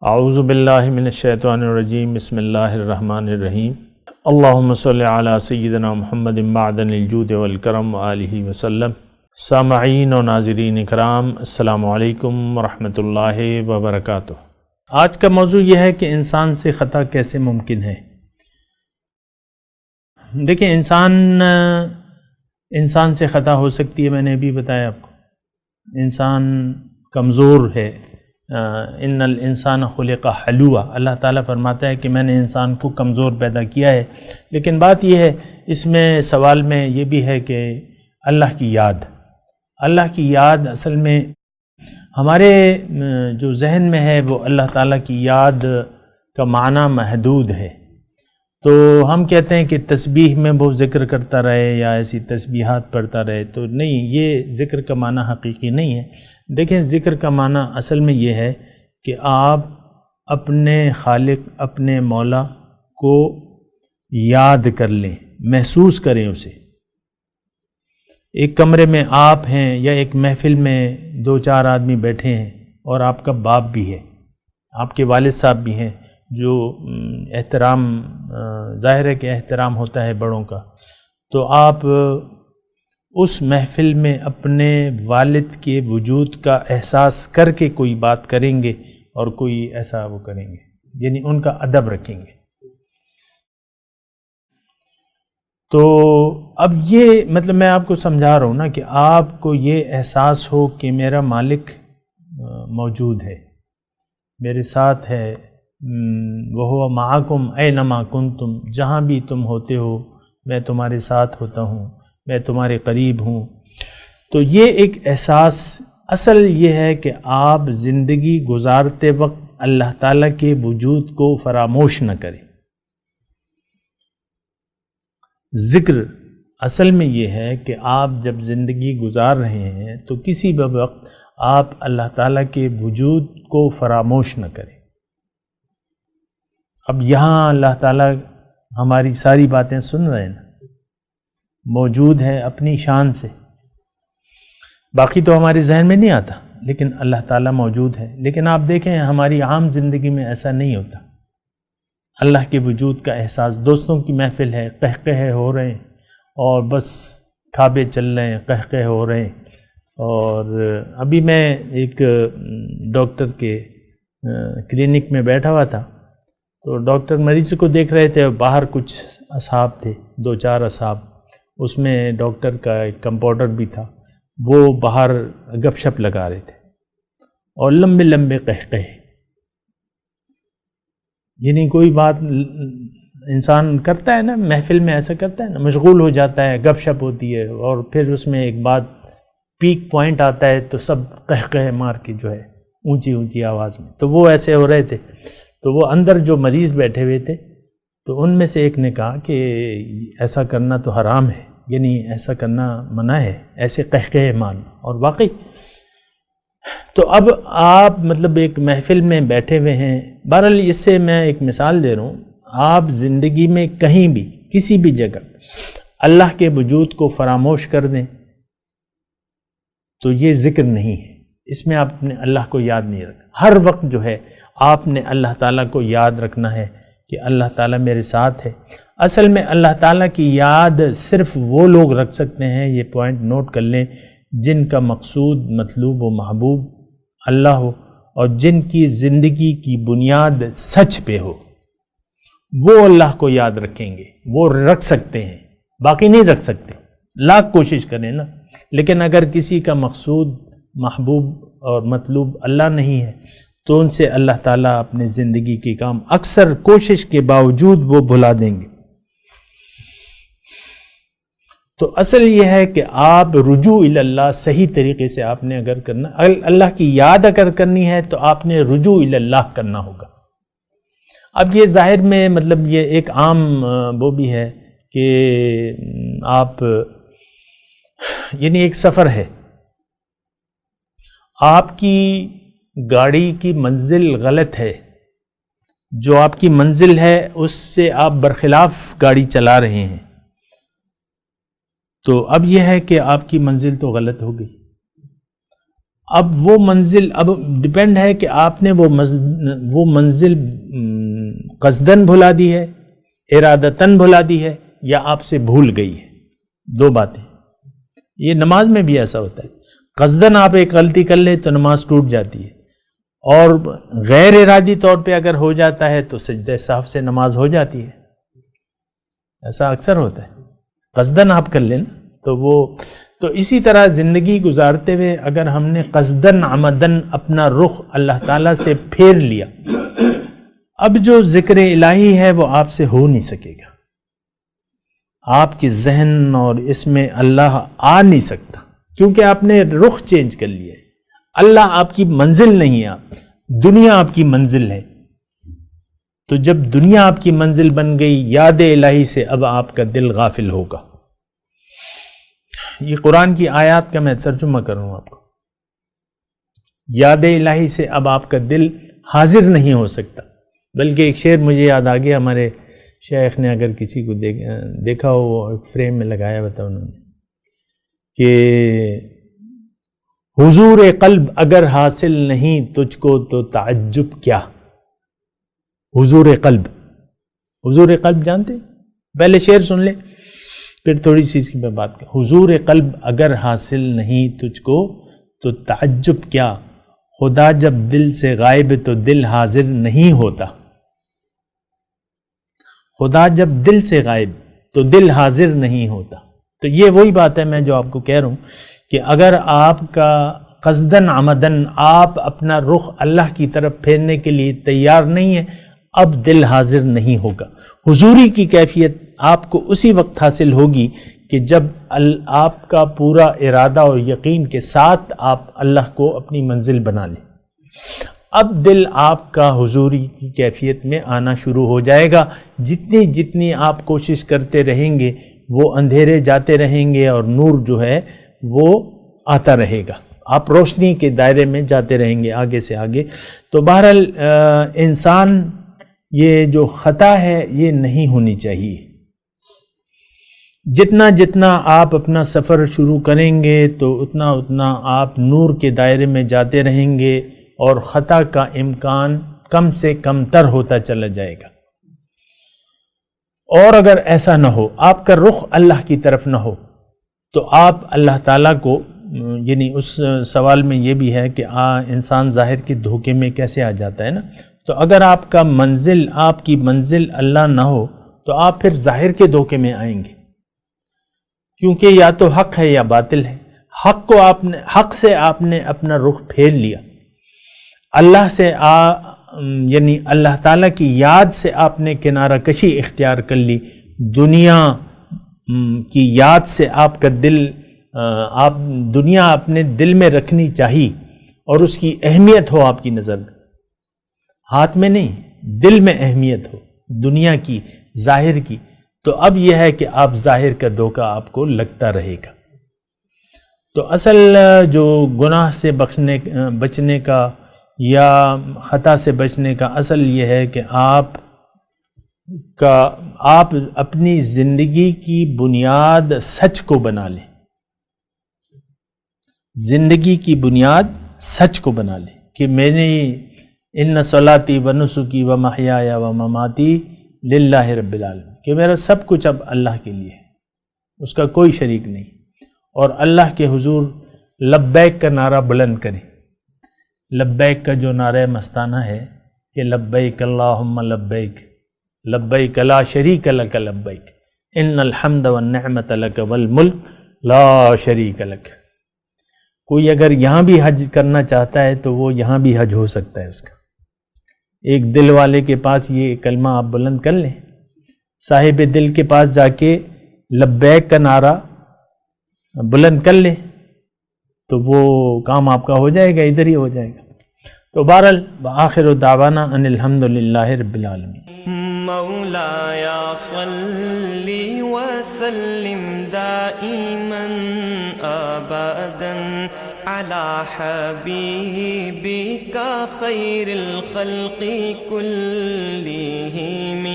اعوذ باللہ من الشیطان الرجیم بسم اللہ الرحمن الرحیم اللہم صلی علی سیدنا محمد معدن الجود والکرم وآلہ وسلم۔ سامعین و ناظرین اکرام، السلام علیکم ورحمۃ اللہ وبرکاتہ۔ آج کا موضوع یہ ہے کہ انسان سے خطا کیسے ممکن ہے۔ دیکھیں، انسان سے خطا ہو سکتی ہے، میں نے ابھی بتایا آپ کو۔ انسان کمزور ہے، ان الانسان خلق حلوعا، اللہ تعالیٰ فرماتا ہے کہ میں نے انسان کو کمزور پیدا کیا ہے۔ لیکن بات یہ ہے، اس میں سوال میں یہ بھی ہے کہ اللہ کی یاد اصل میں ہمارے جو ذہن میں ہے وہ اللہ تعالیٰ کی یاد کا معنی محدود ہے۔ تو ہم کہتے ہیں کہ تسبیح میں وہ ذکر کرتا رہے یا ایسی تسبیحات پڑھتا رہے، تو نہیں، یہ ذکر کا معنی حقیقی نہیں ہے۔ دیکھیں، ذکر کا معنی اصل میں یہ ہے کہ آپ اپنے خالق، اپنے مولا کو یاد کر لیں، محسوس کریں اسے۔ ایک کمرے میں آپ ہیں یا ایک محفل میں 2-4 آدمی بیٹھے ہیں اور آپ کا باپ بھی ہے، آپ کے والد صاحب بھی ہیں، جو احترام، ظاہر ہے کہ احترام ہوتا ہے بڑوں کا، تو آپ اس محفل میں اپنے والد کے وجود کا احساس کر کے کوئی بات کریں گے اور کوئی ایسا وہ کریں گے، یعنی ان کا ادب رکھیں گے۔ تو اب یہ مطلب میں آپ کو سمجھا رہا ہوں نا کہ آپ کو یہ احساس ہو کہ میرا مالک موجود ہے، میرے ساتھ ہے، وَهُوَ مَعَكُمْ أَيْنَمَا كُنْتُمْ، جہاں بھی تم ہوتے ہو میں تمہارے ساتھ ہوتا ہوں، میں تمہارے قریب ہوں۔ تو یہ ایک احساس، اصل یہ ہے کہ آپ زندگی گزارتے وقت اللہ تعالیٰ کے وجود کو فراموش نہ کریں۔ ذکر اصل میں یہ ہے کہ آپ جب زندگی گزار رہے ہیں تو کسی بھی وقت آپ اللہ تعالیٰ کے وجود کو فراموش نہ کریں۔ اب یہاں اللہ تعالیٰ ہماری ساری باتیں سن رہے ہیں، موجود ہے اپنی شان سے، باقی تو ہمارے ذہن میں نہیں آتا، لیکن اللہ تعالیٰ موجود ہے۔ لیکن آپ دیکھیں ہماری عام زندگی میں ایسا نہیں ہوتا۔ اللہ کے وجود کا احساس، دوستوں کی محفل ہے، قہقہے ہو رہے ہیں اور بس کھابے چل رہے ہیں، قہقہے ہو رہے ہیں۔ اور ابھی میں ایک ڈاکٹر کے کلینک میں بیٹھا ہوا تھا، تو ڈاکٹر مریض کو دیکھ رہے تھے، باہر کچھ اصحاب تھے، 2-4 اصحاب، اس میں ڈاکٹر کا ایک کمپاؤنڈر بھی تھا، وہ باہر گپ شپ لگا رہے تھے اور لمبے لمبے قہقہے، یعنی کوئی بات انسان کرتا ہے نا، محفل میں ایسا کرتا ہے نا، مشغول ہو جاتا ہے، گپ شپ ہوتی ہے اور پھر اس میں ایک بات پیک پوائنٹ آتا ہے تو سب قہقہے مار کے جو ہے اونچی اونچی آواز میں، تو وہ ایسے ہو رہے تھے۔ تو وہ اندر جو مریض بیٹھے ہوئے تھے، تو ان میں سے ایک نے کہا کہ ایسا کرنا تو حرام ہے، یعنی ایسا کرنا منع ہے، ایسے قہقہے مارنا۔ اور واقعی تو اب آپ مطلب ایک محفل میں بیٹھے ہوئے ہیں، بہرحال اس سے میں ایک مثال دے رہا ہوں، آپ زندگی میں کہیں بھی کسی بھی جگہ اللہ کے وجود کو فراموش کر دیں تو یہ ذکر نہیں ہے، اس میں آپ نے اللہ کو یاد نہیں رکھا۔ ہر وقت جو ہے آپ نے اللہ تعالیٰ کو یاد رکھنا ہے کہ اللہ تعالیٰ میرے ساتھ ہے۔ اصل میں اللہ تعالیٰ کی یاد صرف وہ لوگ رکھ سکتے ہیں، یہ پوائنٹ نوٹ کر لیں، جن کا مقصود، مطلوب و محبوب اللہ ہو اور جن کی زندگی کی بنیاد سچ پہ ہو، وہ اللہ کو یاد رکھیں گے، وہ رکھ سکتے ہیں، باقی نہیں رکھ سکتے، لاکھ کوشش کریں نا۔ لیکن اگر کسی کا مقصود، محبوب اور مطلوب اللہ نہیں ہے تو ان سے اللہ تعالیٰ اپنے زندگی کے کام اکثر کوشش کے باوجود وہ بھلا دیں گے۔ تو اصل یہ ہے کہ آپ رجوع اللہ صحیح طریقے سے آپ نے اگر کرنا، اللہ کی یاد اگر کرنی ہے تو آپ نے رجوع اللہ کرنا ہوگا۔ اب یہ ظاہر میں مطلب یہ ایک عام وہ بھی ہے کہ آپ، یعنی ایک سفر ہے، آپ کی گاڑی کی منزل غلط ہے، جو آپ کی منزل ہے اس سے آپ برخلاف گاڑی چلا رہے ہیں، تو اب یہ ہے کہ آپ کی منزل تو غلط ہو گئی۔ اب وہ منزل اب ڈپینڈ ہے کہ آپ نے وہ منزل قصدن بھلا دی ہے، ارادتاً بھلا دی ہے، یا آپ سے بھول گئی ہے. دو باتیں. یہ نماز میں بھی ایسا ہوتا ہے. قصدن آپ ایک غلطی کر لیں تو نماز ٹوٹ جاتی ہے، اور غیر ارادی طور پہ اگر ہو جاتا ہے تو سجدہ سہو سے نماز ہو جاتی ہے. ایسا اکثر ہوتا ہے. قصدن آپ کر لیں تو اسی طرح زندگی گزارتے ہوئے اگر ہم نے قصدن عمدن اپنا رخ اللہ تعالیٰ سے پھیر لیا، اب جو ذکر الہی ہے وہ آپ سے ہو نہیں سکے گا. آپ کے ذہن اور اس میں اللہ آ نہیں سکتا، کیونکہ آپ نے رخ چینج کر لیا ہے. اللہ آپ کی منزل نہیں ہے، دنیا آپ کی منزل ہے. تو جب دنیا آپ کی منزل بن گئی، یاد الہی سے اب آپ کا دل غافل ہوگا. یہ قرآن کی آیات کا میں ترجمہ کروں آپ کو. یاد الہی سے اب آپ کا دل حاضر نہیں ہو سکتا. بلکہ ایک شعر مجھے یاد آ گیا، ہمارے شیخ نے اگر کسی کو دیکھا ہو، وہ فریم میں لگایا ہوا تھا انہوں نے، کہ حضور قلب اگر حاصل نہیں تجھ کو تو تعجب کیا. حضور قلب جانتے؟ پہلے شعر سن لیں پھر تھوڑی سی اس کی بات کریں. حضور قلب اگر حاصل نہیں تجھ کو تو تعجب کیا، خدا جب دل سے غائب تو دل حاضر نہیں ہوتا. خدا جب دل سے غائب تو دل حاضر نہیں ہوتا. تو یہ وہی بات ہے میں جو آپ کو کہہ رہا ہوں کہ اگر آپ کا قصدن عمدن آپ اپنا رخ اللہ کی طرف پھیرنے کے لیے تیار نہیں ہے، اب دل حاضر نہیں ہوگا. حضوری کی کیفیت آپ کو اسی وقت حاصل ہوگی کہ جب آپ کا پورا ارادہ اور یقین کے ساتھ آپ اللہ کو اپنی منزل بنا لیں. اب دل آپ کا حضوری کی کیفیت میں آنا شروع ہو جائے گا. جتنی آپ کوشش کرتے رہیں گے وہ اندھیرے جاتے رہیں گے اور نور جو ہے وہ آتا رہے گا. آپ روشنی کے دائرے میں جاتے رہیں گے آگے سے آگے. تو بہرحال انسان یہ جو خطا ہے یہ نہیں ہونی چاہیے. جتنا آپ اپنا سفر شروع کریں گے تو اتنا آپ نور کے دائرے میں جاتے رہیں گے اور خطا کا امکان کم سے کم تر ہوتا چلا جائے گا. اور اگر ایسا نہ ہو، آپ کا رخ اللہ کی طرف نہ ہو، تو آپ اللہ تعالیٰ کو یعنی اس سوال میں یہ بھی ہے کہ انسان ظاہر کے دھوکے میں کیسے آ جاتا ہے نا. تو اگر آپ کی منزل اللہ نہ ہو تو آپ پھر ظاہر کے دھوکے میں آئیں گے، کیونکہ یا تو حق ہے یا باطل ہے. حق سے آپ نے اپنا رخ پھیر لیا، اللہ سے یعنی اللہ تعالیٰ کی یاد سے آپ نے کنارہ کشی اختیار کر لی. دنیا کی یاد سے آپ کا دل آپ دنیا اپنے دل میں رکھنی چاہیے اور اس کی اہمیت ہو آپ کی نظر میں، ہاتھ میں نہیں دل میں اہمیت ہو دنیا کی ظاہر کی. تو اب یہ ہے کہ آپ ظاہر کا دھوکہ آپ کو لگتا رہے گا. تو اصل جو گناہ سے بچنے کا یا خطا سے بچنے کا اصل یہ ہے کہ آپ اپنی زندگی کی بنیاد سچ کو بنا لیں. زندگی کی بنیاد سچ کو بنا لیں کہ میں نے ان صلاتی و نسکی و محیای و مماتی للہ رب العالمین، کہ میرا سب کچھ اب اللہ کے لیے ہے، اس کا کوئی شریک نہیں. اور اللہ کے حضور لبیک کا نعرہ بلند کریں. لبیک کا جو نعرہ مستانہ ہے کہ لبیک اللہم لبیک لبیک لا شریک لک لبیک ان الحمد والنعمت لک والملک لا شریک لک. کوئی اگر یہاں بھی حج کرنا چاہتا ہے تو وہ یہاں بھی حج ہو سکتا ہے اس کا. ایک دل والے کے پاس یہ کلمہ آپ بلند کر لیں، صاحب دل کے پاس جا کے لبیک کا نعرہ بلند کر لیں تو وہ کام آپ کا ہو جائے گا، ادھر ہی ہو جائے گا. تو بہرحال آخر دعوانا ان الحمدللہ رب العالمین. مولایا صلی وسلم دائما ابدا على حبیبک خیر الخلق کلہم.